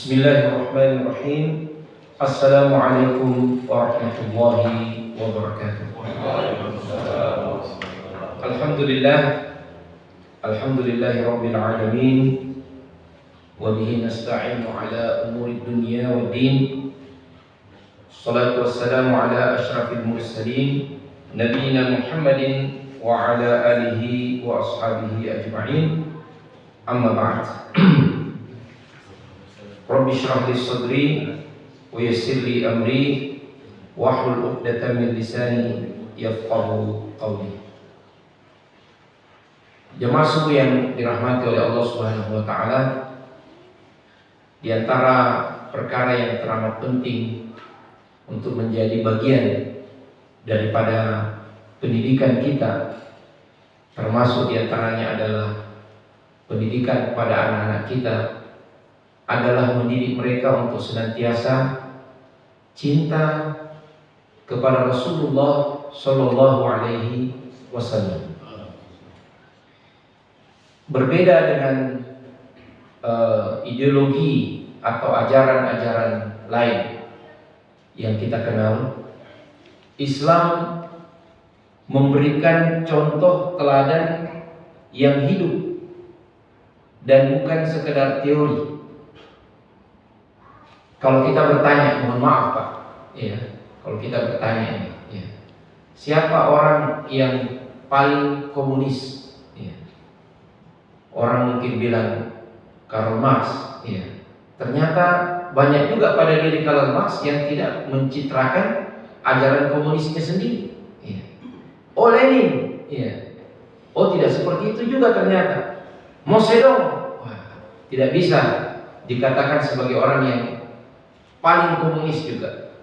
Bismillahirrahmanirrahim. Assalamualaikum warahmatullahi wabarakatuh. Alhamdulillah, alhamdulillahi rabbil alamin. Wa bihi nasta'inu ala umuri dunya wad din. Salatu wassalamu ala asyrafil mursalin nabiyina Muhammadin wa ala alihi wa ashabihi ajma'in. Amma ba'd. Rabbi shrah li sadri wa yassir li amri wahlul 'uqdatam min lisani yafqahu qawli. Jemaah subuh yang dirahmati oleh Allah Subhanahu wa taala, di antara perkara yang teramat penting untuk menjadi bagian daripada pendidikan kita, termasuk di antaranya adalah pendidikan kepada anak-anak kita, adalah mendidik mereka untuk senantiasa cinta kepada Rasulullah Shallallahu Alaihi Wasallam. Berbeda dengan ideologi atau ajaran-ajaran lain yang kita kenal, Islam memberikan contoh teladan yang hidup dan bukan sekedar teori. Kalau kita bertanya, mohon maaf Pak, ya, kalau kita bertanya ini, ya, siapa orang yang paling komunis? Ya. Orang mungkin bilang Karl Marx, ya. Ternyata banyak juga pada diri Karl Marx yang tidak mencitrakan ajaran komunisnya sendiri. Ya. Oh Lenin, ya. Oh tidak seperti itu juga ternyata. Mao Zedong, tidak bisa dikatakan sebagai orang yang paling komunis juga.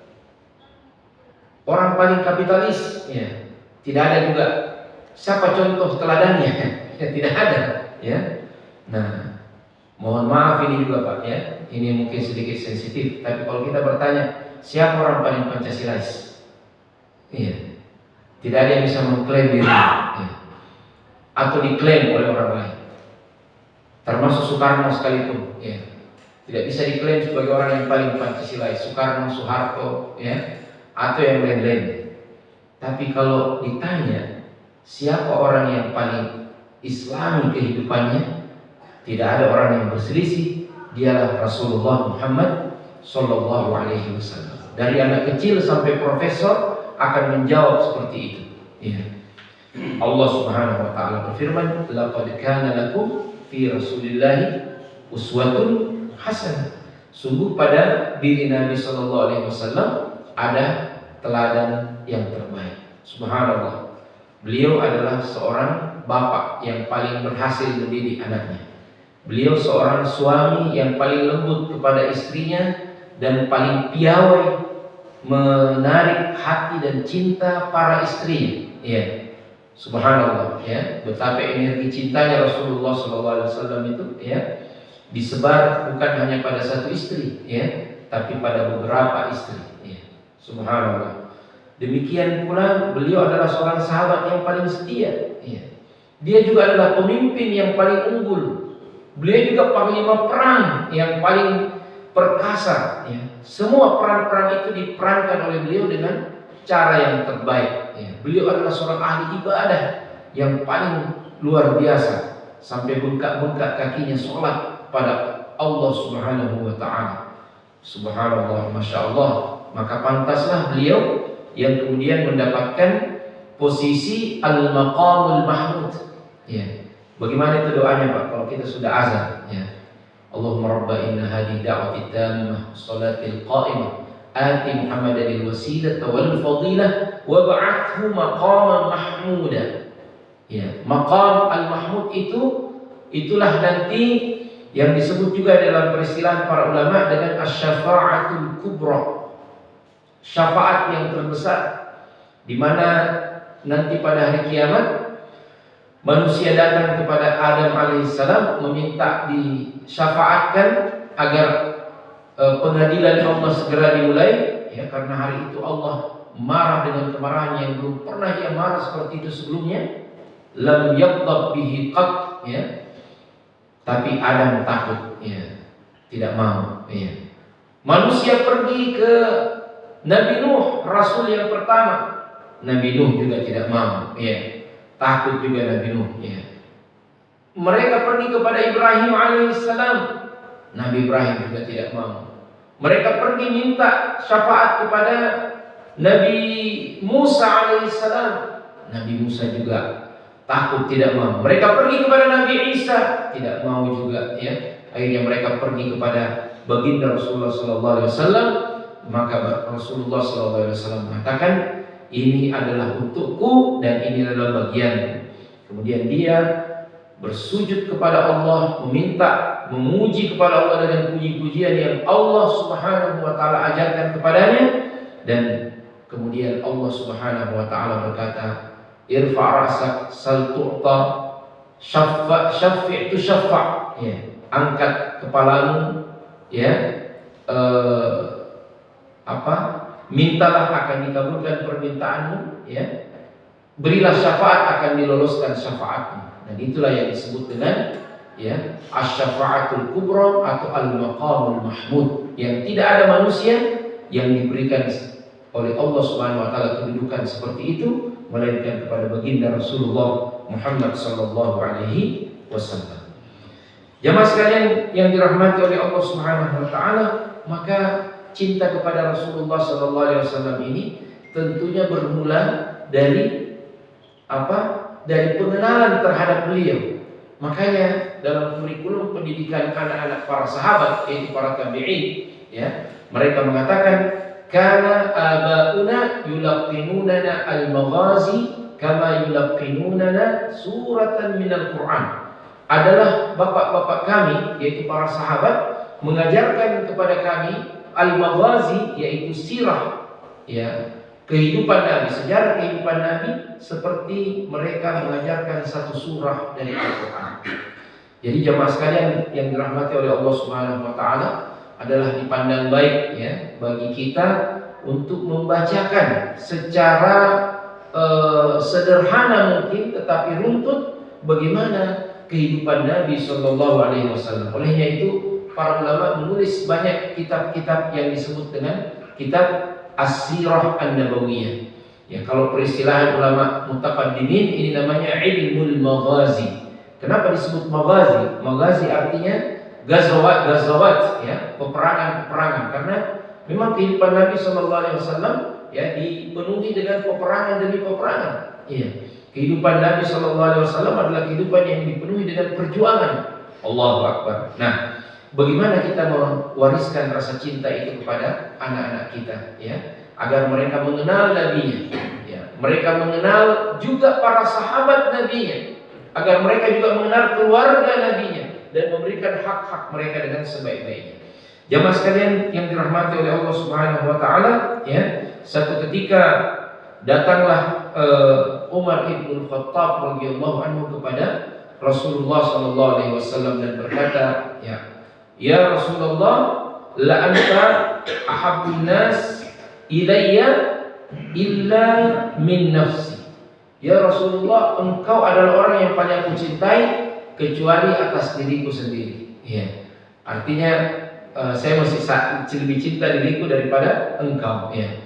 Orang paling kapitalis, ya, tidak ada juga. Siapa contoh teladannya? Ya, tidak ada, ya. Nah, mohon maaf ini juga Pak, ya. Ini mungkin sedikit sensitif, tapi kalau kita bertanya, siapa orang paling Pancasilais? Iya. Tidak ada yang bisa mengklaim diri, ya, atau diklaim oleh orang lain. Termasuk Soekarno sekalipun, ya. Tidak bisa diklaim sebagai orang yang paling Pancasilais, Soekarno, Soeharto, ya, atau yang lain-lain. Tapi kalau ditanya siapa orang yang paling Islami kehidupannya, tidak ada orang yang berselisih, dialah Rasulullah Muhammad Sallallahu Alaihi Wasallam. Dari anak kecil sampai profesor akan menjawab seperti itu. Ya. Allah Subhanahu Wa Taala berfirman, "Laqad kana lakum fi Rasulillahi uswatun hasan." Sungguh pada diri Nabi Sallallahu Alaihi Wasallam ada teladan yang terbaik. Subhanallah. Beliau adalah seorang bapak yang paling berhasil mendidik anaknya. Beliau seorang suami yang paling lembut kepada istrinya dan paling piawai menarik hati dan cinta para istrinya. Ya. Subhanallah, ya. Betapa energi cintanya Rasulullah Sallallahu Alaihi Wasallam itu, ya, disebar bukan hanya pada satu istri, ya, tapi pada beberapa istri, ya. Subhanallah. Demikian pula beliau adalah seorang sahabat yang paling setia, ya. Dia juga adalah pemimpin yang paling unggul. Beliau juga panglima perang yang paling perkasa, ya. Semua peran-peran itu diperankan oleh beliau dengan cara yang terbaik, ya. Beliau adalah seorang ahli ibadah yang paling luar biasa, sampai bengkak-bengkak kakinya sholat pada Allah Subhanahu Wa Taala. Subhanallah, masya Allah. Maka pantaslah beliau yang kemudian mendapatkan posisi al-maqamul mahmud. Ya. Bagaimana itu doanya Pak? Kalau kita sudah azan, ya. Allahumma rabba inna hadi da'wati tammah salatil qa'imah ati Muhammadan al-wasilata wal fadilah wa ba'athu maqaman mahmuda. Ya, maqam al-mahmud itulah nanti yang disebut juga dalam peristilahan para ulama dengan asy-syafa'atul kubra. Syafaat yang terbesar, di mana nanti pada hari kiamat manusia datang kepada Adam alaihissalam meminta disyafaatkan agar pengadilan Allah segera dimulai, ya, karena hari itu Allah marah dengan kemarahan yang belum pernah ia marah seperti itu sebelumnya. Lam yaghdab bihi qat, ya. Tapi Adam takut, ya. tidak mau. Ya. Manusia pergi ke Nabi Nuh, Rasul yang pertama. Nabi Nuh juga tidak mau. Ya. Takut juga Nabi Nuh. Ya. Mereka pergi kepada Ibrahim alaihissalam. Nabi Ibrahim juga tidak mau. Mereka pergi minta syafaat kepada Nabi Musa alaihissalam. Nabi Musa juga takut, tidak mau. Mereka pergi kepada Nabi Isa, tidak mau juga. Ya. Akhirnya mereka pergi kepada baginda Rasulullah SAW. Maka Rasulullah SAW mengatakan, ini adalah untukku dan ini adalah bagianmu. Kemudian dia bersujud kepada Allah, memuji kepada Allah dengan puji-pujian yang Allah Subhanahu wa taala ajarkan kepadanya, dan kemudian Allah Subhanahu wa taala berkata, irfa' ra'sak sal tu'ta syafi' tu syafa'. Ya, angkat kepalamu, ya, mintalah akan dikabulkan permintaanmu, ya. Berilah syafaat akan diloloskan syafaatmu. Dan itulah yang disebut dengan, ya, asy-syafa'atul kubra atau al-maqamul mahmud, yang tidak ada manusia yang diberikan oleh Allah Subhanahu wa taala kedudukan seperti itu melainkan kepada baginda Rasulullah Muhammad sallallahu alaihi wasallam. Jamaah sekalian yang dirahmati oleh Allah Subhanahu wa taala, maka cinta kepada Rasulullah sallallahu alaihi wasallam ini tentunya bermula dari dari pengenalan terhadap beliau. Makanya dalam kurikulum pendidikan anak-anak para sahabat, yaitu para tabi'in, ya, mereka mengatakan, kana abauna yulaqinunana al-maghazi kama yulaqinunana suratan minal Qur'an. Adalah bapak-bapak kami, yaitu para sahabat, mengajarkan kepada kami al-maghazi, yaitu sirah, ya, kehidupan Nabi, sejarah kehidupan Nabi, seperti mereka mengajarkan satu surah dari Al-Quran. Jadi jamaah sekalian yang dirahmati oleh Allah Subhanahu wa taala, adalah dipandang baik, ya, bagi kita untuk membacakan secara sederhana mungkin tetapi runtut bagaimana kehidupan Nabi Shallallahu Alaihi Wasallam. Olehnya itu para ulama menulis banyak kitab-kitab yang disebut dengan kitab As-Sirah An-Nabawiyah. Ya, kalau peristilahan ulama mutaqaddimin ini namanya ilmul maghazi. Kenapa disebut maghazi? Maghazi artinya gazawat, ya, peperangan, karena memang kehidupan Nabi SAW, ya, dipenuhi dengan peperangan demi peperangan. Iya. Kehidupan Nabi SAW adalah kehidupan yang dipenuhi dengan perjuangan. Allahu Akbar. Nah, bagaimana kita mewariskan rasa cinta itu kepada anak-anak kita, ya, agar mereka mengenal Nabi-Nya, ya, mereka mengenal juga para sahabat Nabi-Nya, agar mereka juga mengenal keluarga Nabi-Nya dan memberikan hak-hak mereka dengan sebaik-baiknya. Jamaah sekalian yang dirahmati oleh Allah Subhanahu wa taala, ya, satu ketika datanglah Umar ibn Khattab radhiyallahu anhu kepada Rasulullah sallallahu alaihi wasallam dan berkata, ya Rasulullah, la anta ahabbun nas ilayya illa min nafsi. Ya Rasulullah, engkau adalah orang yang paling aku cintai kecuali atas diriku sendiri. Ya. Artinya saya masih lebih cinta diriku daripada engkau. Ya.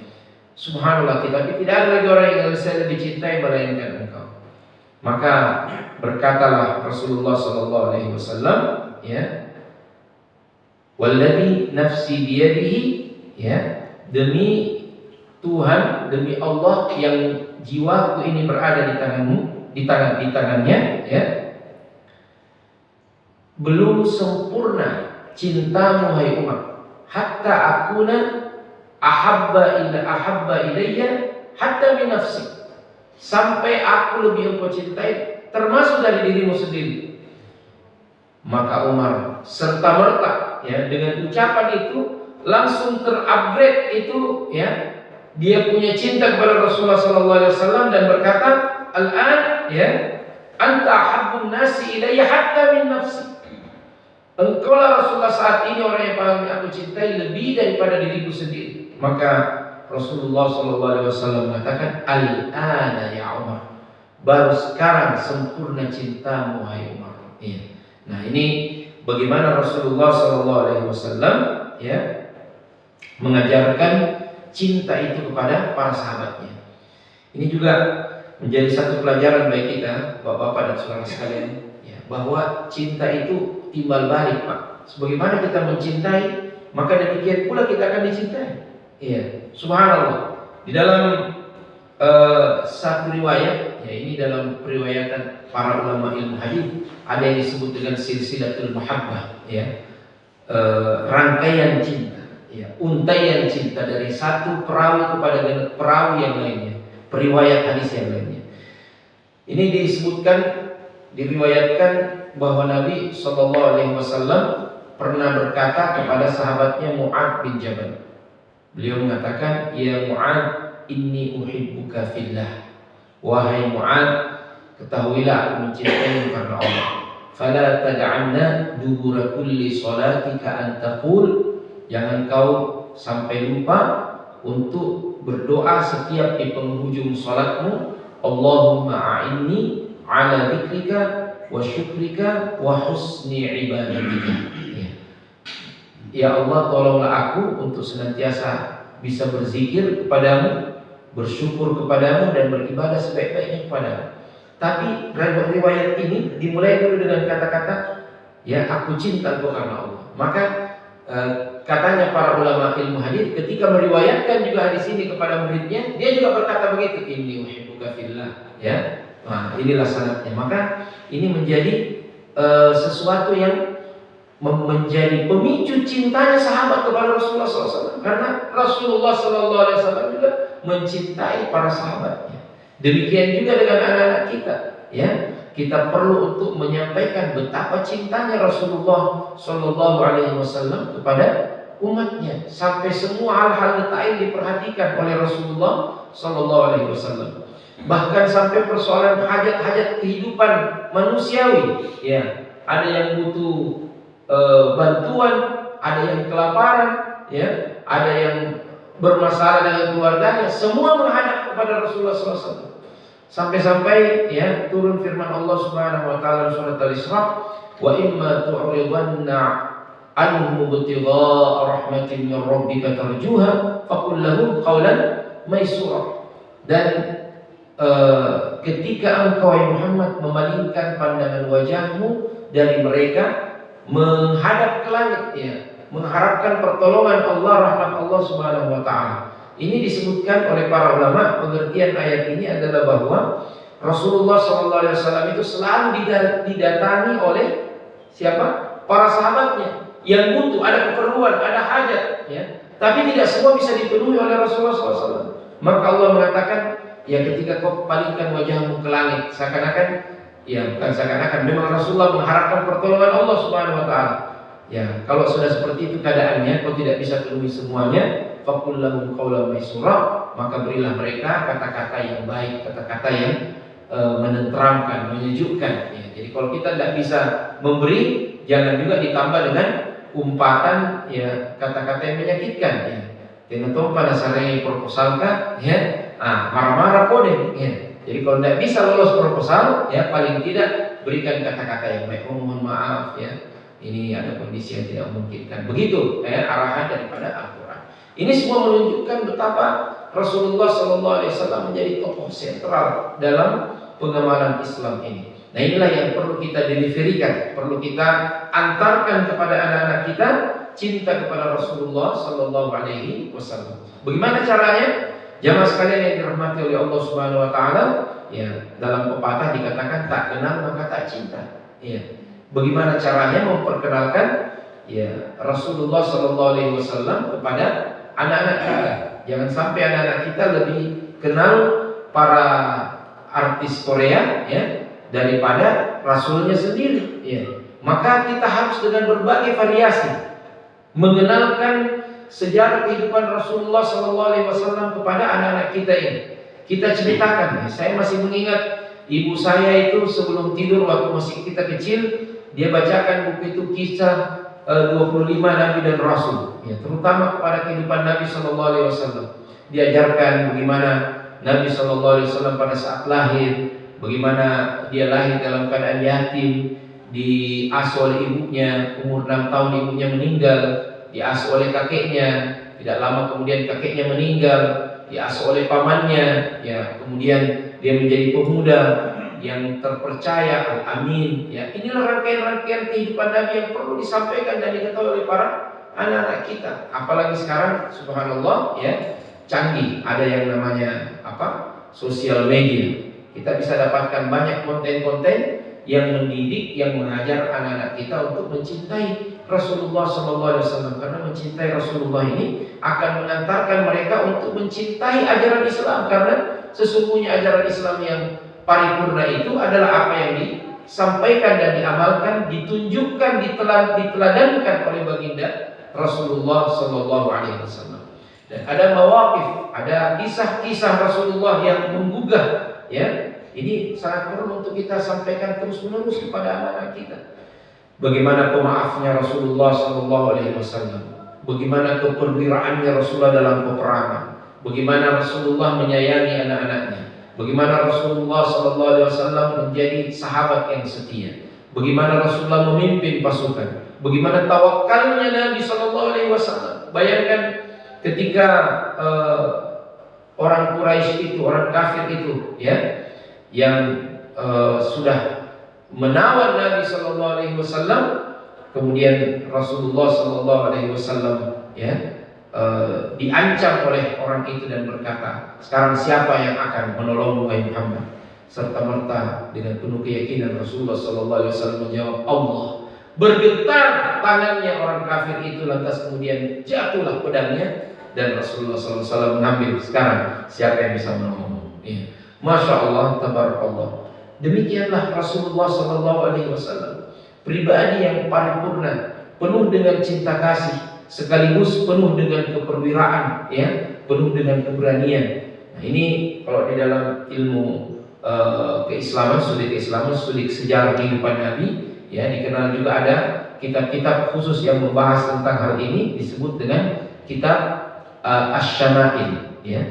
Subhanallah, tapi tidak ada lagi orang yang saya lebih cintai melainkan engkau. Maka berkatalah Rasulullah sallallahu alaihi wasallam, ya, walladzi nafsi biyadihi, ya, demi Tuhan, demi Allah yang jiwaku ini berada di tanganmu, di tangannya, ya, belum sempurna cintamu hai Umar, hatta akuna ahabba ilayya hatta min nafsi, sampai aku lebih engkau cintai termasuk dari dirimu sendiri. Maka Umar serta merta, ya, dengan ucapan itu langsung terupgrade itu, ya, dia punya cinta kepada Rasulullah SAW dan berkata, al-an, ya, anta ahabbun nasi ilayya hatta min nafsi. Engkau lah Rasulullah saat ini orang yang paling aku cintai lebih daripada diriku sendiri. Maka Rasulullah SAW mengatakan, al-ana ya Umar, baru sekarang sempurna cintamu hai Umar. Ya. Nah, ini bagaimana Rasulullah SAW ya mengajarkan cinta itu kepada para sahabatnya. Ini juga menjadi satu pelajaran bagi kita, bapak-bapak dan saudara sekalian, ya, bahwa cinta itu timbal balik, Pak. Sebagaimana kita mencintai, maka demikian pula kita akan dicintai. Iya, subhanallah. Di dalam satu riwayat, ya ini dalam periwayatan para ulama ilmu hadis, ada yang disebut dengan silsilatul muhabbah, ya, rangkaian cinta, ya, untaian cinta dari satu perawi kepada perawi yang lainnya, periwayat hadis yang lainnya. Ini disebutkan, diriwayatkan bahwa Nabi SAW pernah berkata kepada sahabatnya Mu'adz bin Jabal. Beliau mengatakan, ya Mu'adz, inni uhibbuka fillah. Wahai Mu'adz, ketahuilah aku mencintaimu karena Allah. Fala tad'anna dubura kulli salatika an taqul, jangan kau sampai lupa untuk berdoa setiap di penghujung salatmu, Allahumma a'inni ala dzikrika wa syukrika wa husni ibadatika. Ya Allah, tolonglah aku untuk senantiasa bisa berzikir kepadamu, bersyukur kepadamu, dan beribadah sebaik-baiknya kepadamu. Tapi riwayat ini dimulai dulu dengan kata-kata, ya aku cinta engkau karena Allah. Maka katanya para ulama ilmu hadis ketika meriwayatkan juga hadis ini kepada muridnya, dia juga berkata begitu, inni uhibbuka fillah, ya. Nah, inilah sanadnya. Maka ini menjadi sesuatu yang menjadi pemicu cintanya sahabat kepada Rasulullah SAW, karena Rasulullah SAW juga mencintai para sahabatnya. Demikian juga dengan anak-anak kita, ya. Kita perlu untuk menyampaikan betapa cintanya Rasulullah SAW kepada umatnya, sampai semua hal-hal detail diperhatikan oleh Rasulullah SAW. Bahkan sampai persoalan hajat-hajat kehidupan manusiawi, ya. Ada yang butuh bantuan, ada yang kelaparan, ya, ada yang bermasalah dengan keluarganya, semua menghadap kepada Rasulullah SAW. Sampai-sampai ya turun firman Allah Subhanahu wa taala surat Al-Isra, wa imma tu'ridanna anhum ibtigha'a rahmatin min rabbika tarjuha faqul lahum qawlan maysura. Dan ketika engkau Muhammad memalingkan pandangan wajahmu dari mereka menghadap ke langit, ya, mengharapkan pertolongan Allah, rahmat Allah Subhanahu wa taala. Ini disebutkan oleh para ulama, pengertian ayat ini adalah bahwa Rasulullah SAW itu selalu didatangi oleh siapa? Para sahabatnya yang butuh, ada keperluan, ada hajat, ya. Tapi tidak semua bisa dipenuhi oleh Rasulullah SAW. Maka Allah mengatakan, ya ketika kau palingkan wajahmu ke langit, seakan-akan, ya bukan seakan-akan, memang Rasulullah mengharapkan pertolongan Allah Subhanahu wa taala. Ya, kalau sudah seperti itu keadaannya, kau tidak bisa penuhi semuanya, faqul lahum qawlan maysura, maka berilah mereka kata-kata yang baik, kata-kata yang menenteramkan, menyejukkan, ya. Jadi kalau kita tidak bisa memberi, jangan juga ditambah dengan umpatan, ya, kata-kata yang menyakitkan, ya. Dengan pada sarai proposal kan, ya, marah-marah kode, ya. Jadi kalau tidak bisa lolos proposal, ya paling tidak berikan kata-kata yang baik. Oh, mohon maaf, ya, ini ada kondisi yang tidak memungkinkan. Begitu, ya, arahan daripada Al-Quran. Ini semua menunjukkan betapa Rasulullah SAW menjadi tokoh sentral dalam pengamalan Islam ini. Nah, inilah yang perlu kita deliverikan, perlu kita antarkan kepada anak-anak kita, cinta kepada Rasulullah SAW. Bagaimana caranya? Jamaah sekalian yang dirahmati oleh Allah Subhanahu wa taala, ya, dalam pepatah dikatakan tak kenal maka tak cinta. Ya. Bagaimana caranya memperkenalkan, ya, Rasulullah SAW kepada anak-anak kita? Jangan sampai anak-anak kita lebih kenal para artis Korea, ya, daripada Rasulnya sendiri, ya. Maka kita harus dengan berbagai variasi mengenalkan sejarah kehidupan Rasulullah SAW kepada anak-anak kita ini. Kita ceritakan, saya masih mengingat ibu saya itu sebelum tidur waktu masih kita kecil, dia bacakan buku itu kisah 25 Nabi dan Rasul, ya, terutama kepada kehidupan Nabi SAW. Diajarkan bagaimana Nabi SAW pada saat lahir, bagaimana dia lahir dalam keadaan yatim, diasuh oleh ibunya, umur 6 tahun ibunya meninggal, diasuh oleh kakeknya, tidak lama kemudian kakeknya meninggal, diasuh oleh pamannya, ya kemudian dia menjadi pemuda yang terpercaya, al-amin, ya. Inilah rangkaian-rangkaian kehidupan Nabi yang perlu disampaikan dan diketahui oleh para anak-anak kita. Apalagi sekarang, subhanallah, ya, canggih. Ada yang namanya sosial media. Kita bisa dapatkan banyak konten-konten yang mendidik, yang mengajar anak-anak kita untuk mencintai Rasulullah SAW. Karena mencintai Rasulullah ini akan mengantarkan mereka untuk mencintai ajaran Islam. Karena sesungguhnya ajaran Islam yang paripurna itu adalah apa yang disampaikan dan diamalkan, ditunjukkan, diteladankan oleh baginda Rasulullah SAW. Dan ada mawaqif, ada kisah-kisah Rasulullah yang menggugah, ya. Ini sangat perlu untuk kita sampaikan terus-menerus kepada anak-anak kita. Bagaimana pemaafnya Rasulullah SAW, bagaimana keperwiraannya Rasulullah dalam peperangan, bagaimana Rasulullah menyayangi anak-anaknya, bagaimana Rasulullah SAW menjadi sahabat yang setia, bagaimana Rasulullah memimpin pasukan, bagaimana tawakalnya Nabi SAW. Bayangkan ketika orang Quraisy itu, orang kafir itu, ya, yang sudah menawan Nabi SAW, kemudian Rasulullah SAW, ya, diancam oleh orang itu dan berkata, sekarang siapa yang akan menolongmu wahai Muhammad? Serta merta dengan penuh keyakinan Rasulullah SAW menjawab, Allah. Bergetar tangannya orang kafir itu, lantas kemudian jatuhlah pedangnya dan Rasulullah SAW mengambil. Sekarang siapa yang bisa menolongmu? Ya. Masya Allah, tabarakallah. Demikianlah Rasulullah SAW, pribadi yang paripurna, penuh dengan cinta kasih, sekaligus penuh dengan keperwiraan, ya, penuh dengan keberanian. Nah, ini kalau di dalam ilmu keislaman, studi keislaman, studi sejarah kehidupan Nabi, ya, dikenal juga ada kitab-kitab khusus yang membahas tentang hal ini, disebut dengan kitab Asy-Syama'il, ya.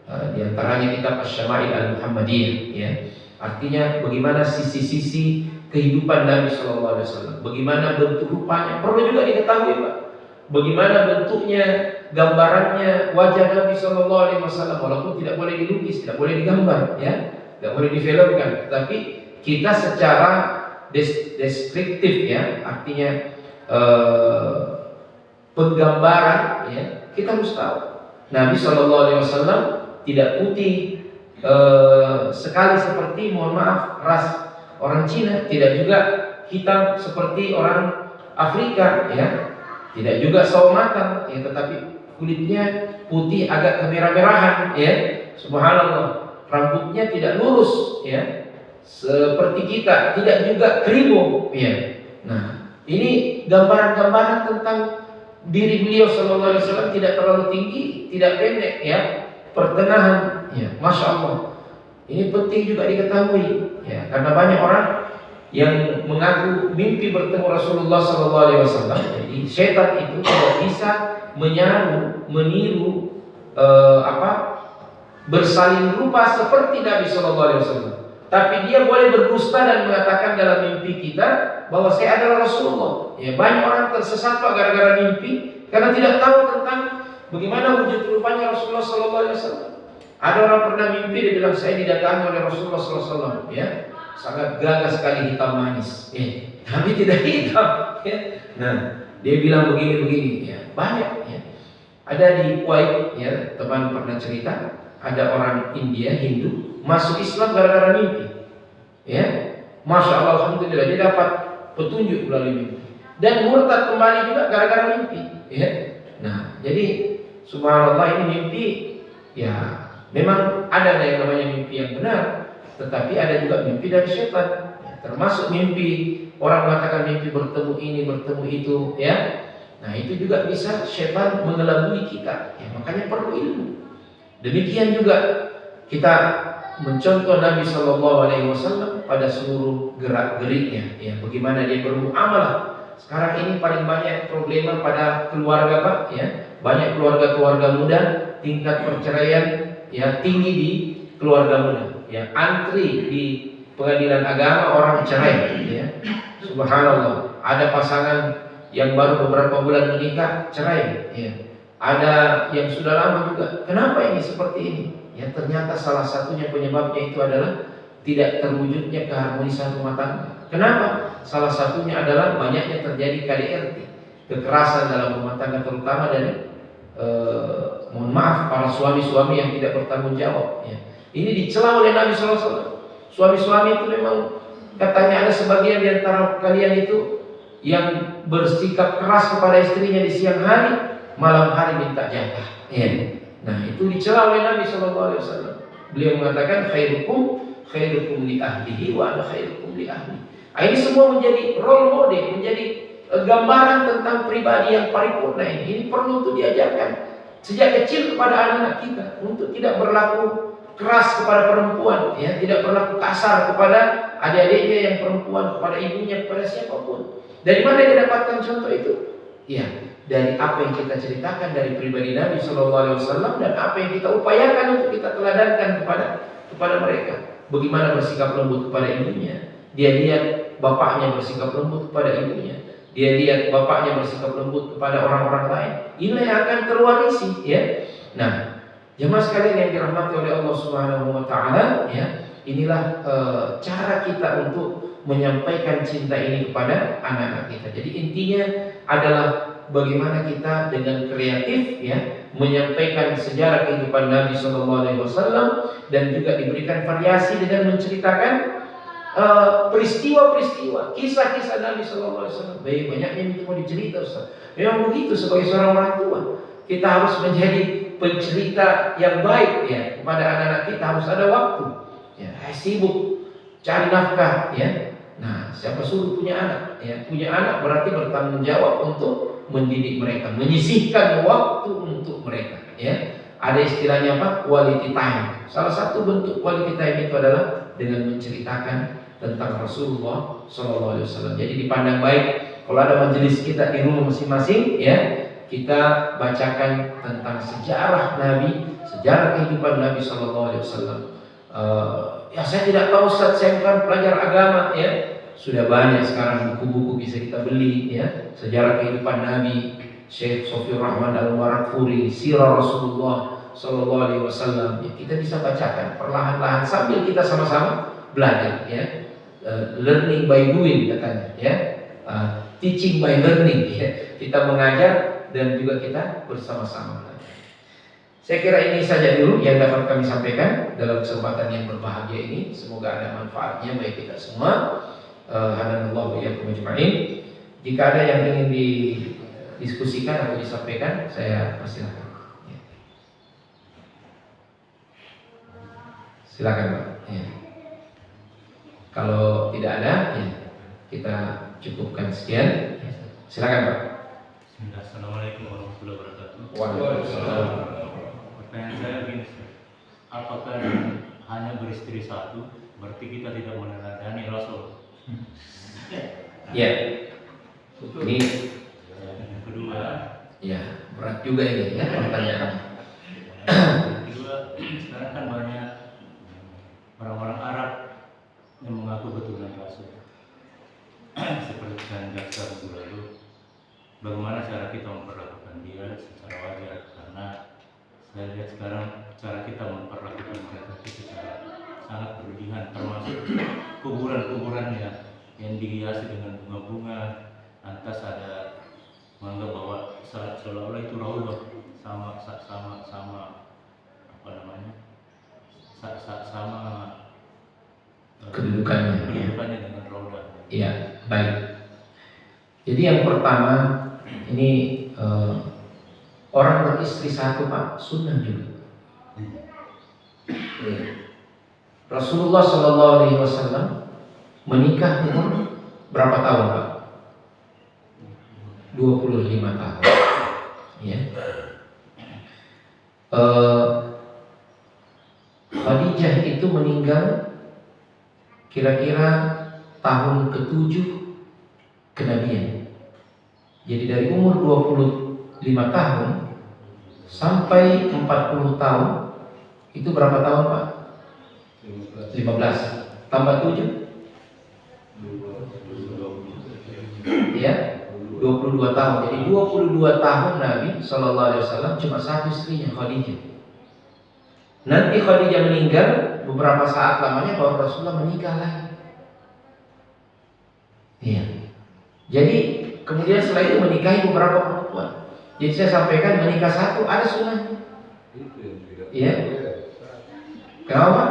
Di antaranya kitab Asy-Syama'il Al-Muhammadiyah, ya. Artinya bagaimana sisi-sisi kehidupan Nabi SAW, bagaimana bentuk rupanya, perlu juga diketahui, Pak. Bagaimana bentuknya, gambarannya wajah Nabi SAW, walaupun tidak boleh dilukis, tidak boleh digambar, ya, tidak boleh difilmkan, tapi kita secara deskriptif, ya, artinya penggambaran, ya, kita harus tahu Nabi SAW tidak putih sekali seperti, mohon maaf, ras orang Cina, tidak juga hitam seperti orang Afrika, ya, tidak juga sawo matang, ya, tetapi kulitnya putih agak kemerah-merahan, ya, subhanallah. Rambutnya tidak lurus, ya, seperti kita, tidak juga keribu, ya. Nah, ini gambaran-gambaran tentang diri beliau SAW, tidak terlalu tinggi, tidak pendek, ya, pertengahan, ya, masya Allah. Ini penting juga diketahui, ya, karena banyak orang yang mengaku mimpi bertemu Rasulullah SAW. Jadi setan itu tidak bisa meniru, bersalin rupa seperti Nabi SAW. Tapi dia boleh berdusta dan mengatakan dalam mimpi kita bahwa saya adalah Rasulullah. Ya, banyak orang tersesat, Pak, gara-gara mimpi, karena tidak tahu tentang bagaimana wujud rupanya Rasulullah SAW. Ada orang pernah mimpi, dia bilang saya didatangi oleh Rasulullah SAW, ya, sangat gagah sekali, hitam manis, tapi tidak hitam, ya. Nah, dia bilang begini, ya, banyak, ya. Ada di Kuwait, ya, teman pernah cerita, ada orang India Hindu masuk Islam gara-gara mimpi, ya, masya Allah, alhamdulillah, dia dapat petunjuk melalui mimpi dan murtad kembali juga gara-gara mimpi, ya. Nah, jadi subhanallah, ini mimpi, ya, memang ada yang namanya mimpi yang benar, tetapi ada juga mimpi dari setan, ya, termasuk mimpi orang mengatakan mimpi bertemu ini, bertemu itu, ya. Nah, itu juga bisa setan mengelabui kita, ya, makanya perlu ilmu. Demikian juga kita mencontoh Nabi SAW pada seluruh gerak-geriknya, ya, bagaimana dia bermuamalah. Sekarang ini paling banyak problema pada keluarga, Pak, ya, banyak keluarga-keluarga muda, tingkat perceraian, ya, tinggi di keluarga muda, ya, antri di pengadilan agama orang cerai, ya, subhanallah, ada pasangan yang baru beberapa bulan menikah cerai, ya. Ada yang sudah lama juga. Kenapa ini seperti ini? Ya ternyata salah satunya penyebabnya itu adalah tidak terwujudnya keharmonisan rumah tangga. Kenapa? Salah satunya adalah banyaknya terjadi KDRT, kekerasan dalam rumah tangga, terutama dari mohon maaf para suami-suami yang tidak bertanggung jawab. Ya. Ini dicela oleh Nabi SAW. Suami-suami itu memang katanya ada sebagian di antara kalian itu yang bersikap keras kepada istrinya di siang hari, malam hari minta jatah. Ya. Nah itu dicela oleh Nabi SAW. Beliau mengatakan khairukum li ahlihi wa ana khairukum li ahli. Nah, ini semua menjadi role model, menjadi gambaran tentang pribadi yang paripurna ini. Ini perlu untuk diajarkan sejak kecil kepada anak-anak kita untuk tidak berlaku keras kepada perempuan, ya, tidak berlaku kasar kepada adik-adiknya yang perempuan, kepada ibunya, kepada siapapun. Dari mana dia dapatkan contoh itu? Ya, dari apa yang kita ceritakan dari pribadi Nabi SAW dan apa yang kita upayakan untuk kita teladankan kepada mereka. Bagaimana bersikap lembut kepada ibunya. Dia lihat bapaknya bersikap lembut kepada ibunya. Dia lihat bapaknya bersikap lembut kepada orang-orang lain. Inilah yang akan terwarisi, ya. Nah, jemaah sekalian yang dirahmati oleh Allah Subhanahu wa taala, ya. Inilah cara kita untuk menyampaikan cinta ini kepada anak-anak kita. Jadi intinya adalah bagaimana kita dengan kreatif, ya, menyampaikan sejarah kehidupan Nabi SAW dan juga diberikan variasi dengan menceritakan peristiwa-peristiwa, kisah-kisah Nabi SAW. Banyaknya itu mau dicerita, Ustaz. Memang begitu sebagai seorang orang tua. Kita harus menjadi pencerita yang baik, ya, kepada anak-anak kita. Harus ada waktu, ya, sibuk cari nafkah, ya. Nah, siapa suruh punya anak? Ya, punya anak berarti bertanggung jawab untuk mendidik mereka, menyisihkan waktu untuk mereka, ya. Ada istilahnya apa? Quality time. Salah satu bentuk quality time itu adalah dengan menceritakan tentang Rasulullah SAW. Jadi dipandang baik kalau ada majelis kita di rumah masing-masing, ya, kita bacakan tentang sejarah Nabi, sejarah kehidupan Nabi SAW. Ya saya tidak tahu, Ustaz, saya bukan pelajar agama, ya. Sudah banyak sekarang buku-buku bisa kita beli, ya. Sejarah kehidupan Nabi, Syekh Sofiur Rahman Al-Mubarakfuri, Sirah Rasulullah SAW. Ya, kita bisa bacakan perlahan-lahan sambil kita sama-sama belajar, ya. Learning by doing katanya, ya. Teaching by learning, ya. Kita mengajar dan juga kita bersama-sama belajar. Saya kira ini saja dulu yang dapat kami sampaikan dalam kesempatan yang berbahagia ini. Semoga ada manfaatnya bagi kita semua. Hadanallahu wa iyyakum ajma'in. Jika ada yang ingin didiskusikan atau disampaikan, saya persilakan. Ya. Silakan, Pak. Ya. Kalau tidak ada, ya, kita cukupkan sekian. Silakan, Pak. Assalamualaikum warahmatullahi wabarakatuh. Waalaikumsalam. Pertanyaan saya begini, apakah hanya beristri satu berarti kita tidak meneladani Rasul? Ya. Ini Yang kedua, ya berat juga ini, ya, pertanyaan. yang kedua, sekarang kan banyak orang-orang Arab yang mengaku keturunan Rasul. Seperti kan jaksa minggu lalu, bagaimana cara kita memperlakukan dia secara wajar? Karena saya lihat sekarang cara kita memperlakukan mereka itu secara sangat berlebihan, termasuk kuburan-kuburan yang dihiasi dengan bunga-bunga, lantas ada menganggap bahwa seolah-olah itu raudhah, sama apa namanya, sama kedudukannya dengan raudhah. Iya, baik. Jadi yang pertama ini orang beristri satu, Pak, sunnah juga. Rasulullah SAW menikah umur berapa tahun, Pak? 25 tahun. Ya. Khadijah itu meninggal kira-kira tahun ke-7 kenabian. Jadi dari umur 25 tahun sampai 40 tahun itu berapa tahun, Pak? 15 tambah 7 ya 22 tahun. Jadi 22 tahun Nabi Shallallahu Alaihi Wasallam cuma satu istrinya, Khadijah. Nanti Khadijah meninggal, beberapa saat lamanya baru Rasulullah menikah lagi. Iya. Jadi kemudian setelah itu menikahi beberapa perempuan. Jadi saya sampaikan menikah satu ada sunnahnya. Iya. Kenapa?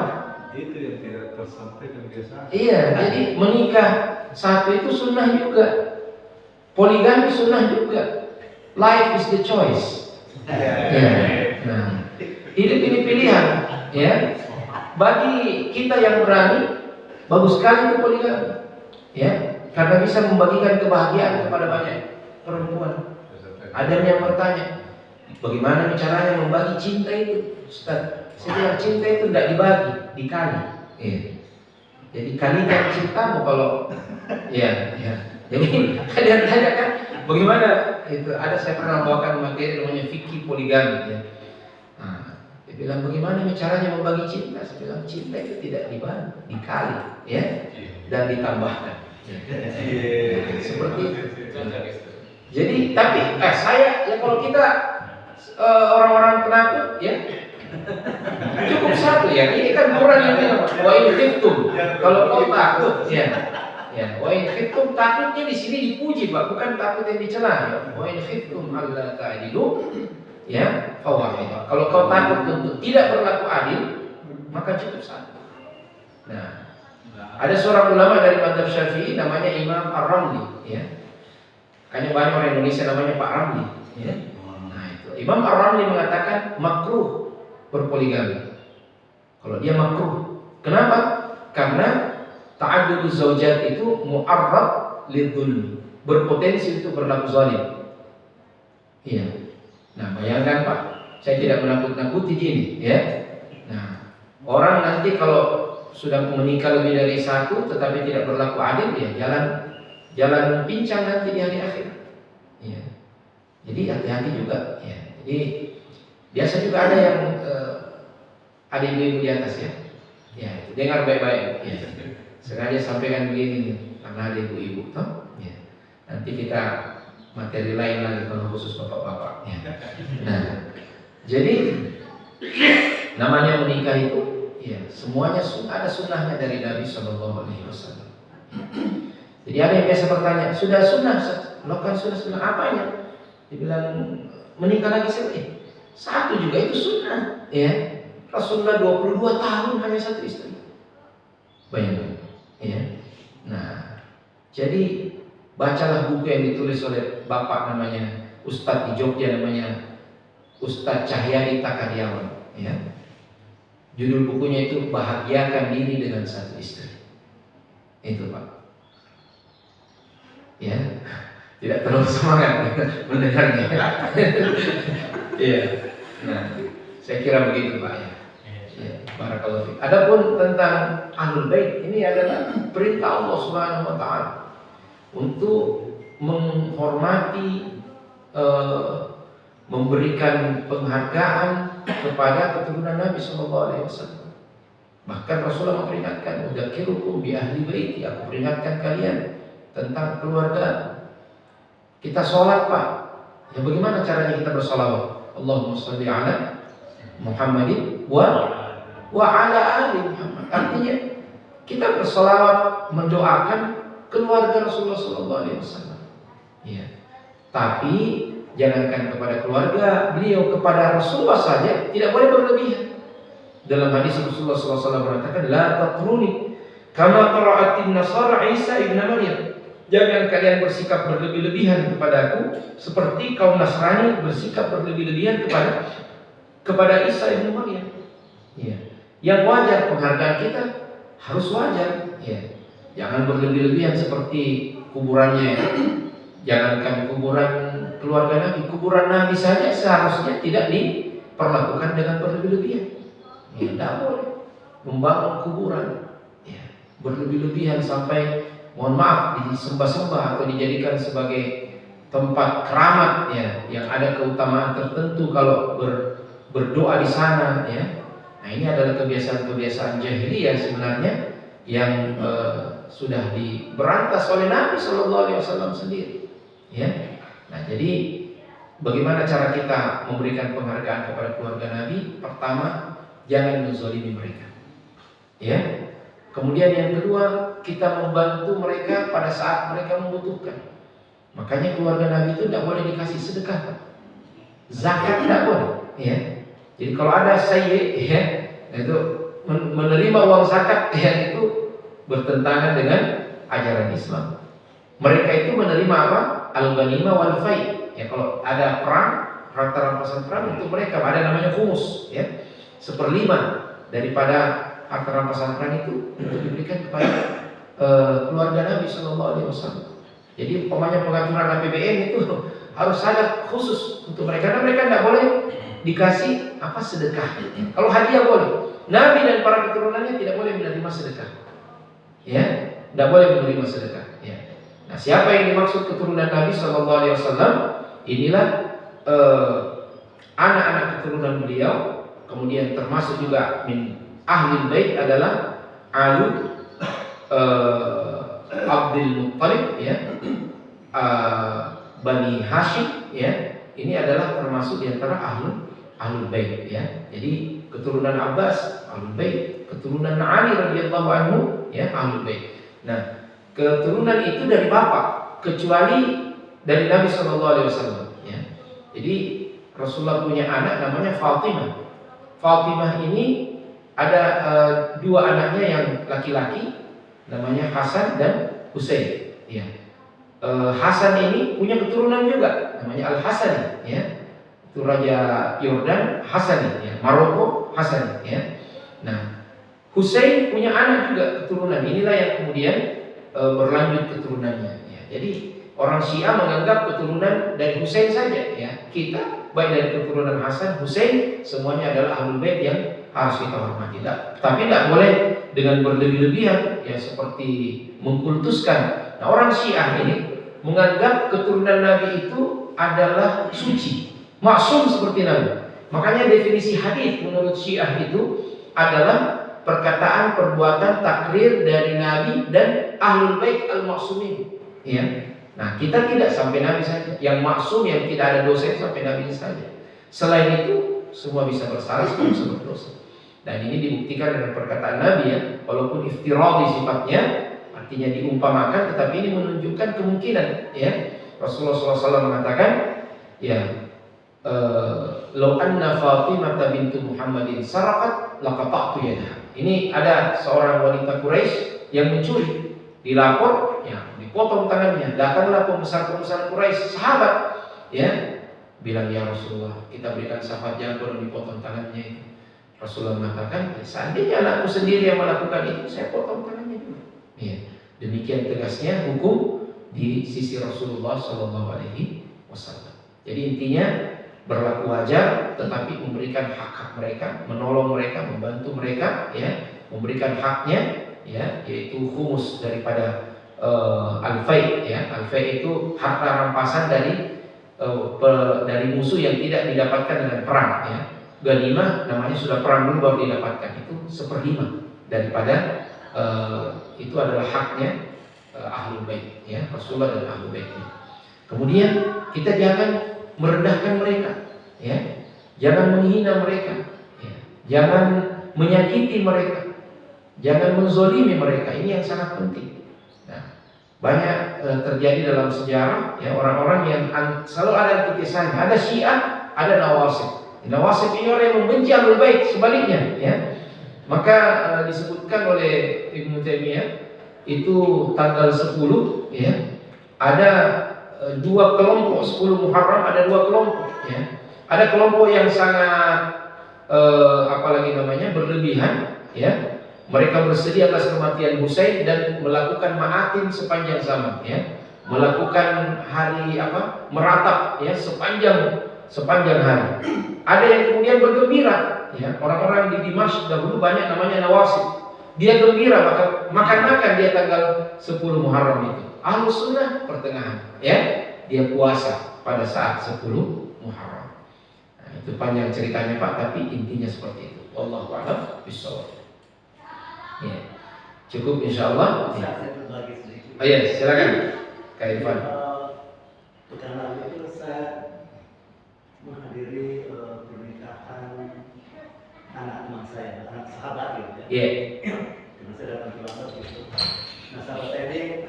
Itu yang tidak tersampaikan biasa. Iya. Jadi menikah satu itu sunnah juga. Poligami sunnah juga. Life is the choice. Ya. Nah, hidup ini pilihan. Ya. Bagi kita yang berani, bagus sekali itu poligami. Ya. Karena bisa membagikan kebahagiaan kepada banyak perempuan. Ada yang bertanya, bagaimana caranya membagi cinta itu, Ustaz? Saya bilang cinta itu tidak dibagi, dikali. Ya. Jadi kalikan cintamu kalau, ya. Jadi kalian tanya kan, bagaimana itu? Ada saya pernah bawakan materi namanya fikih poligami. Ya. Nah, dia bilang bagaimana caranya membagi cinta? Saya bilang cinta itu tidak dibagi, dikali, ya, dan ditambahkan. Seperti itu. Jadi tapi saya ya kalau kita orang-orang penakut ya cukup satu ya. Ini kan Quran yang bilang wa in khiftum. Kalau kau takut ya. Ya, wa in khiftum takutnya di sini dipuji Pak, bukan takut yang dicela ya. Wa in khiftum alla ta'dilu ya fawahidah. Kalau kau takut untuk tidak berlaku adil, maka cukup satu. Nah, ada seorang ulama dari mazhab Syafi'i namanya Imam Ar-Ramli ya. Kayaknya banyak orang Indonesia namanya Pak Ramli ya. Nah, itu Imam Ar-Ramli mengatakan makruh berpoligami. Kalau dia makruh. Kenapa? Karena ta'adduduz zaujat itu mu'arrad lidzulm, berpotensi untuk berlaku zalim. Iya. Nah, bayangkan Pak, saya tidak menakut-nakuti ini ya. Nah, orang nanti kalau sudah menikah lebih dari satu tetapi tidak berlaku adil ya jalan pincang nanti di hari akhir. Ya. Jadi hati-hati juga ya. Jadi biasa juga ada yang ada ibu-ibu di atas ya. Ya, dengar baik-baik ya. Sengaja sampaikan begini karena ada ibu-ibu toh. Ya. Nanti kita materi lain lagi kalau khusus bapak-bapak ya. Nah, jadi namanya menikah itu ya, semuanya ada sunnahnya dari Nabi Shallallahu Alaihi Wasallam. Jadi ada yang biasa bertanya, sudah sunnah, lo kan sunnah apanya? Dibilang menikah lagi sekali. Satu juga itu sunnah, ya. Rasulullah 22 tahun hanya satu istri. Bayangkan, ya. Nah, jadi bacalah buku yang ditulis oleh bapak namanya Ustadz di Jogja namanya Ustadz Cahyadi Takadiawan, ya. Judul bukunya itu Bahagiakan Diri dengan Satu Istri. Itu Pak. Ya, tidak terlalu semangat mendengarnya. Iya. Nah, saya kira begitu Pak ya. Ya, barakallahu fiik. Adapun tentang Ahlul Bait, ini adalah perintah Allah Subhanahu wa taala untuk menghormati memberikan penghargaan kepada keturunan Nabi Sallallahu Alaihi Wasallam. Bahkan Rasulullah memperingatkan, "Udzakirukum bi ahli baiti." Aku peringatkan kalian tentang keluarga. Kita sholat Pak. Ya bagaimana caranya kita bersolawat? Allahumma sholli ala Muhammadin wa ala ali Muhammad. Artinya kita bersolawat mendoakan keluarga Rasulullah Sallallahu Alaihi Wasallam. Ya. Tapi jangankan kepada keluarga beliau, kepada Rasulullah saja tidak boleh berlebihan. Dalam hadis Rasulullah SAW mengatakan, la tatruni kama qara'atin nasara Isa ibn Maryam. Jangan kalian bersikap berlebih-lebihan kepadaku seperti kaum Nasrani bersikap berlebih-lebihan kepada Isa ibn Maryam. Ya. Yang wajar, penghargaan kita harus wajar. Ya. Jangan berlebih-lebihan seperti kuburannya. Jangankan kuburan keluarga Nabi, kuburan Nabi saja seharusnya tidak diperlakukan dengan berlebih-lebihan. Ya, tidak boleh membangun kuburan ya, berlebih-lebihan sampai mohon maaf disembah-sembah atau dijadikan sebagai tempat keramat ya, yang ada keutamaan tertentu kalau berdoa di sana ya. Nah, ini adalah kebiasaan-kebiasaan jahiliyah sebenarnya yang sudah diberantas oleh Nabi Sallallahu Alaihi Wasallam sendiri. Ya. Nah, jadi bagaimana cara kita memberikan penghargaan kepada keluarga Nabi? Pertama, jangan menzalimi mereka. Ya. Kemudian yang kedua, kita membantu mereka pada saat mereka membutuhkan. Makanya keluarga Nabi itu tidak boleh dikasih sedekah, zakat tidak boleh. Ya. Jadi kalau ada sayyid, ya, itu menerima uang zakat, ya, itu bertentangan dengan ajaran Islam. Mereka itu menerima apa? Al-ghanimah wal fai. Ya, kalau ada perang, harta rampasan perang, itu mereka ada namanya khumus, ya. 1/5 daripada harta rampasan perang itu untuk diberikan kepada keluarga Nabi Shallallahu Alaihi Wasallam. Jadi umpamanya pengaturan APBN itu harus ada khusus untuk mereka, karena mereka tidak boleh dikasih apa sedekah. Kalau hadiah boleh. Nabi dan para keturunannya tidak boleh menerima sedekah. Ya, tidak boleh menerima sedekah. Ya. Nah, siapa yang dimaksud keturunan Nabi Shallallahu Alaihi Wasallam? Inilah anak-anak keturunan beliau. Kemudian termasuk juga min Ahlul Bait adalah Alu Abdul Muttalib, ya, Bani Hashim, ya. Ini adalah termasuk diantara Ahlul Bait, ya. Jadi keturunan Abbas Ahlul Bait, keturunan Ali radhiyallahu anhu, ya, Ahlul Bait. Nah, keturunan itu dari bapak, kecuali dari Nabi Shallallahu Alaihi Wasallam, ya. Jadi Rasulullah punya anak namanya Fatimah. Fatimah ini ada dua anaknya yang laki-laki, namanya Hasan dan Husain. Ya. Hasan ini punya keturunan juga, namanya Al Hasani. Ya. Itu Raja Yordan Hasani, ya. Maroko Hasani. Ya. Nah, Husain punya anak juga keturunan. Inilah yang kemudian berlanjut keturunannya. Ya. Jadi orang Syiah menganggap keturunan dari Husain saja. Ya. Kita baik dari keturunan Hasan, Husain, semuanya adalah Ahlul Bait yang harus kita hormati. Tapi tidak boleh dengan berlebih-lebihan, ya, seperti mengkultuskan. Nah, orang Syiah ini menganggap keturunan Nabi itu adalah suci, maksum seperti Nabi. Makanya definisi hadis menurut Syiah itu adalah perkataan, perbuatan, takrir dari Nabi dan Ahlul Bait al-Maksumin. Ya. Nah, kita tidak sampai Nabi saja. Yang maksum, yang tidak ada dosa sampai Nabi saja. Selain itu, semua bisa bersalah, semua bisa berdosa. Dan ini dibuktikan dengan perkataan Nabi, ya, walaupun iftiradi sifatnya, artinya diumpamakan, tetapi ini menunjukkan kemungkinan, ya. Rasulullah SAW mengatakan, ya, "Lau anna Fatimah bintu Muhammadin sarakat laqata'tu yadaha." Ini ada seorang wanita Quraisy yang mencuri, dilapor, ya, dipotong tangannya. Datanglah pembesar-pembesar Quraisy, sahabat, ya, bilang, "Ya Rasulullah, kita berikan syafaat jangan dan dipotong tangannya itu." Rasulullah mengatakan, seandainya anakku sendiri yang melakukan itu, saya potong tangannya dulu. Ya, demikian tegasnya hukum di sisi Rasulullah Shallallahu Alaihi Wasallam. Jadi intinya berlaku wajar, tetapi memberikan hak-hak mereka, menolong mereka, membantu mereka, ya, memberikan haknya, ya, yaitu khumus daripada al-fai, ya. Al-fai itu harta rampasan dari musuh yang tidak didapatkan dengan perang, ya. Ghanimah namanya sudah perang dulu baru didapatkan, itu 1/5 daripada itu adalah haknya Ahlul Bait, ya, Rasulullah dan Ahlul Baitnya. Kemudian kita jangan merendahkan mereka, ya, jangan menghina mereka, ya, jangan menyakiti mereka, jangan menzolimi mereka. Ini yang sangat penting. Nah, banyak terjadi dalam sejarah, ya, orang-orang yang selalu ada kisahnya, ada Syiah, ada Nawasib. Nawasib ini orang yang membenci Ahlul Bait, sebaliknya, ya. Maka disebutkan oleh Ibnu Taimiyah itu tanggal 10, ya, ada dua kelompok, 10 Muharram ada dua kelompok, ya. Ada kelompok yang sangat apalagi namanya berlebihan, ya. Mereka bersedia atas kematian Husain dan melakukan ma'atin sepanjang zaman, ya. Melakukan hari meratap, ya, sepanjang hari. Ada yang kemudian bergembira, ya. Orang-orang di Dimashq dahulu banyak namanya Nawasib. Dia gembira, makan-makan dia tanggal 10 Muharram itu. Ahlus Sunnah pertengahan, ya. Dia puasa pada saat 10 Muharram. Nah, itu panjang ceritanya Pak, tapi intinya seperti itu. Wallahu a'lam bishawab. Ya. Cukup insyaallah. Ya. Oh iya, silakan. Kak Irfan. pekan lalu itu saya menghadiri pernikahan anak teman saya, anak sahabat gitu ya. Iya. Karena saya datang terlambat gitu. Nah sahabat saya ini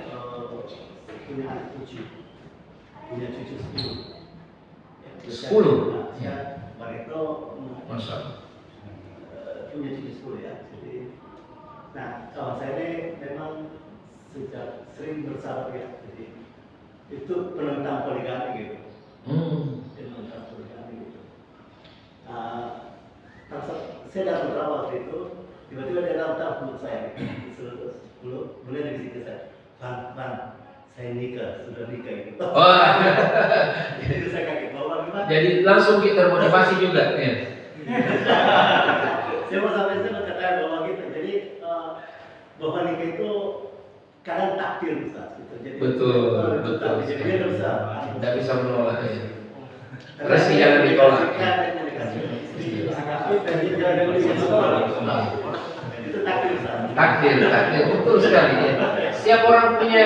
punya anak cucu, punya cucu 10. 10? Ya, Barito Masya Allah. punya cucu 10 ya. Jadi, nah kawan saya ini memang sejak sering bersahabat ya. Jadi itu penentang poligami gitu. Penentang poligami gitu. Saya datang berapa waktu itu, tiba-tiba dia datang menurut saya, boleh dari situ saya, Bang, saya nikah, sudah nikah gitu. Oh. Jadi saya kaget bahwa gimana? Jadi langsung kita termotivasi juga. Ya. Saya mau sampai saya berkata bahwa gitu. Jadi bahwa nikah itu kadang takdir Ustaz. Gitu. Jadi, Betul. Jadi dia nggak bisa. Tidak bisa menolak. Ya. Rezeki jangan ditolak. Itu takdir Ustaz. Takdir, betul sekali ya. Setiap orang punya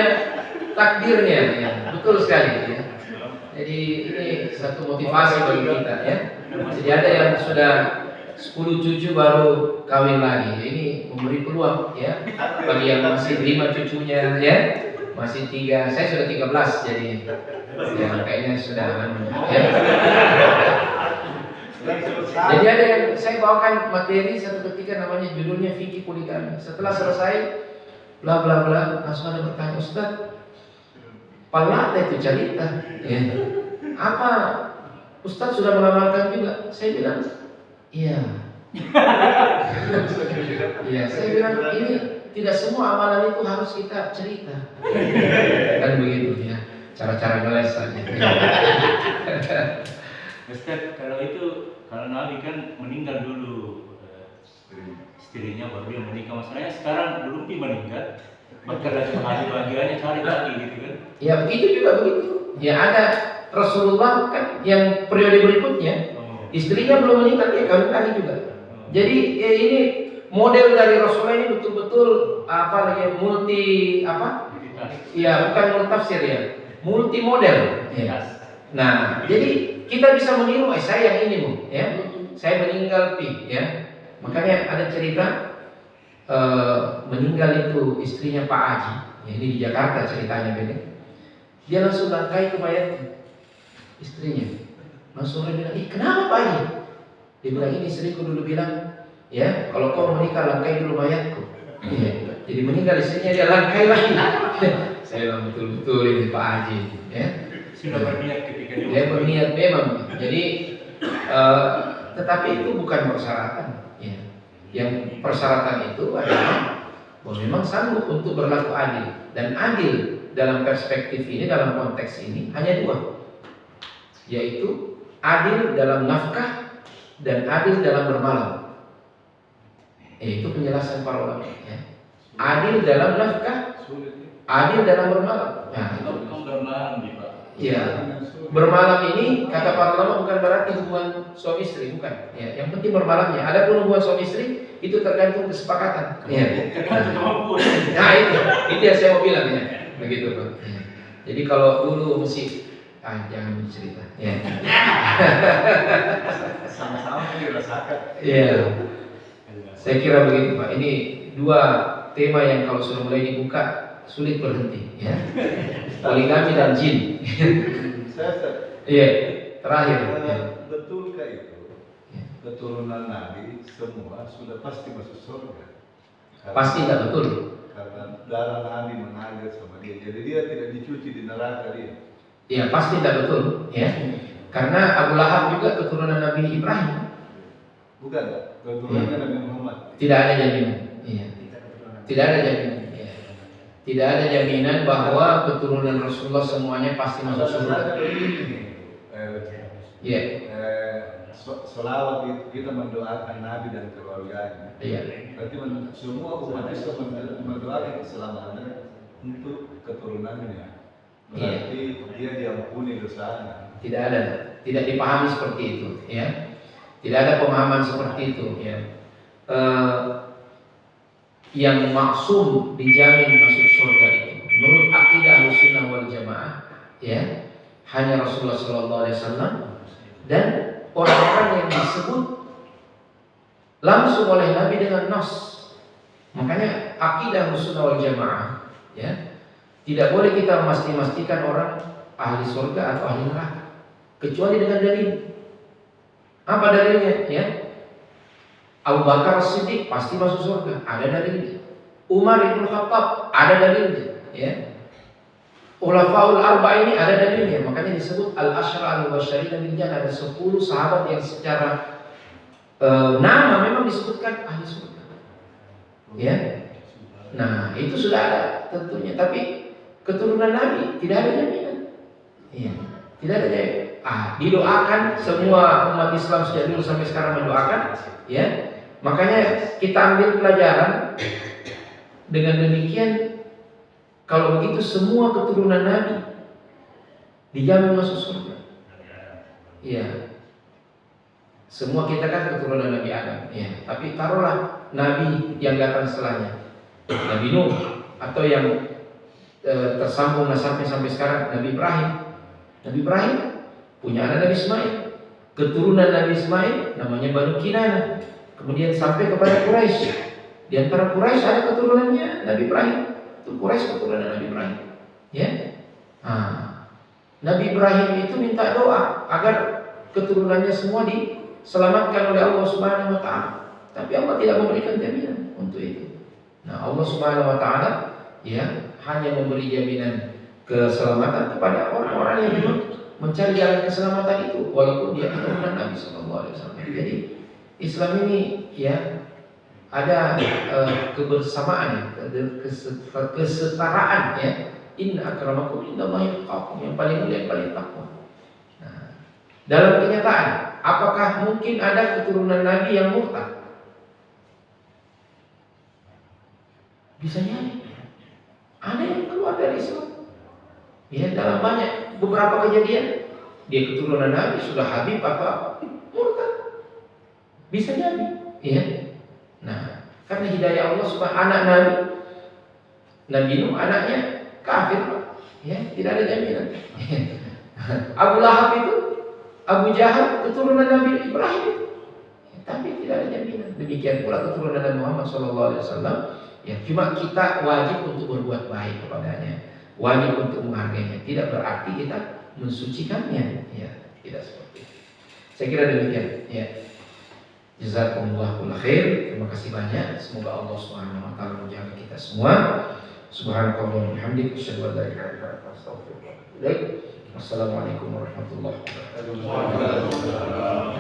takdirnya, ya. Betul sekali ya. Jadi ini satu motivasi bagi kita ya. Jadi ada yang sudah 10 cucu baru kawin lagi. Ini memberi peluang ya bagi yang masih 5 cucunya ya. Masih 3, saya sudah 13 jadi ya kayaknya sudah ya. Jadi ada yang saya bawakan materi satu ketika namanya judulnya fikih poligami. Setelah selesai bla bla bla langsung ada bertanya, Ustaz, palate itu cerita ya. Apa Ustaz sudah mengamalkan juga? Saya bilang iya. Iya, saya bilang ini tidak semua amalan itu harus kita cerita. Kan begitu ya. Cara-cara ngeles saja. Ustaz, kalau Nabi kan meninggal dulu istrinya baru dia menikah, masalahnya sekarang belum dia meninggal, bahkan lagi bahagianya cari lagi gitu kan? Ya begitu juga begitu. Ya ada Rasulullah kan yang periode berikutnya istrinya belum meninggal dia kawin lagi juga. Jadi ya ini model dari Rasulullah ini betul-betul apa lagi multi apa? Ya bukan multi tafsir ya, multi model. Ya. Nah jadi kita bisa meniru, saya yang ini bu, ya, saya meninggal pi, ya, makanya ada cerita meninggal itu istrinya Pak Haji, ya, ini di Jakarta ceritanya begini, dia langsung langkai ke mayatnya, istrinya, langsung dia bilang, kenapa Pak Haji? Dia bilang ini istriku dulu bilang, ya, kalau kau menikah langkai dulu mayatku, ya. Jadi meninggal istrinya dia langkai lagi, saya bilang betul-betul ini Pak Haji, ya. Sudah berniat ketika dia berniat memang. Jadi tetapi itu bukan persyaratan ya. Yang persyaratan itu adalah bahwa memang sanggup untuk berlaku adil. Dan adil dalam perspektif ini, dalam konteks ini hanya dua, yaitu adil dalam nafkah dan adil dalam bermalam. Itu penjelasan para ulama ya. Adil dalam nafkah, adil dalam bermalam. Nah, itu bermalam di Pak. Ya, bermalam ini kata para ulama bukan berarti hubungan suami istri, bukan. Ya, yang penting bermalamnya. Adapun hubungan suami istri itu tergantung kesepakatan. Ya. Tergantung kemampuan. Nah itu yang saya mau bilang ya, begitu Pak. Ya. Jadi kalau dulu mesti jangan cerita. Ya. Sama-sama dirasakan. Iya. Saya kira begitu Pak. Ini dua tema yang kalau sudah mulai dibuka sulit berhenti ya. Poligami dan jin. Iya, terakhir. Ya. Betulkah itu keturunan Nabi semua sudah pasti masuk surga? Pasti tidak betul. Karena darah Nabi mengalir sama dia, jadi dia tidak dicuci di neraka dia. Iya, pasti tidak betul ya. Karena Abu Lahab juga keturunan Nabi Ibrahim. Bukan, keturunannya Nabi Muhammad. Tidak ada jaminan. Iya. Tidak ada jaminan. Tidak ada jaminan bahwa keturunan Rasulullah semuanya pasti masuk surga. Iya. Selawat itu kita mendoakan Nabi dan keluarganya. Iya. Berarti semua umat Islam mendoakan keselamatan untuk keturunannya. Berarti dia diampuni dosanya. Tidak ada, tidak dipahami seperti itu, ya. Tidak ada pemahaman seperti itu, ya. Yang maksum dijamin masuk surga itu menurut akidah Ahlussunnah wal Jamaah ya hanya Rasulullah SAW dan orang-orang yang disebut langsung oleh Nabi dengan nas. Makanya akidah Ahlussunnah wal Jamaah, ya, tidak boleh kita memastikan orang ahli surga atau ahli neraka kecuali dengan dalil. Apa dalilnya? Ya, Abu Bakar As-Siddiq pasti masuk surga, ada dalilnya. Umar ibn Khattab ada dalilnya. Ya, Khulafaul Arba ini ada dalilnya. Makanya disebut Al-Asyra al-Mubasysyirina bil Jannah, ada 10 sahabat yang secara nama memang disebutkan ahli surga. Ya. Nah, itu sudah ada tentunya, tapi keturunan Nabi tidak ada jaminan. Iya. Tidak ada jaminan. Didoakan semua umat Islam sejak dulu sampai sekarang mendoakan, ya. Makanya kita ambil pelajaran dengan demikian, kalau begitu semua keturunan Nabi dijamin masuk surga. Iya. Semua kita kan keturunan Nabi Adam, ya. Tapi taruhlah Nabi yang datang setelahnya, Nabi Nuh, atau yang tersambung nasabnya sampai sekarang, Nabi Ibrahim. Nabi Ibrahim punya anak Nabi Ismail, keturunan Nabi Ismail namanya Banu Kinanah. Kemudian sampai kepada Quraisy. Di antara Quraisy ada keturunannya Nabi Ibrahim. Itu Quraisy keturunan Nabi Ibrahim. Ya. Nabi Ibrahim itu minta doa agar keturunannya semua diselamatkan oleh Allah Subhanahu wa taala. Tapi Allah tidak memberikan jaminan untuk itu. Nah, Allah Subhanahu wa taala ya hanya memberi jaminan keselamatan kepada orang-orang yang memang mencari jalan keselamatan itu, walaupun dia keturunan Nabi sallallahu alaihi wasallam. Jadi Islam ini ya ada kebersamaan, kesetaraan ya. Inna akramakum indallahi atqakum, yang paling mulia yang paling takwa. Nah, dalam kenyataan, apakah mungkin ada keturunan Nabi yang murtad? Bisa jadi. Ada yang keluar dari Islam. Ya, dalam banyak beberapa kejadian dia keturunan Nabi sudah habib atau murtad. Bisa jadi, ya. Nah, karena hidayah Allah subhanahu anak Nabi Nuh anaknya kafir, ya, tidak ada jaminan. Abu Lahab itu, Abu Jahal keturunan Nabi Ibrahim itu, ya, tapi tidak ada jaminan. Demikian pula keturunan Nabi Muhammad SAW. Ya, cuma kita wajib untuk berbuat baik kepadanya, wajib untuk menghargainya. Tidak berarti kita mensucikannya, ya, tidak seperti itu. Saya kira demikian, ya. Jazakumullah khair. Terima kasih banyak. Semoga Allah Subhanahu wa taala menjaga kita semua. Subhanallahi wa bihamdihi asyhadu an la ilaha illa anta astaghfiruka wa atubu ilaik. Wassalamualaikum warahmatullahi wabarakatuh.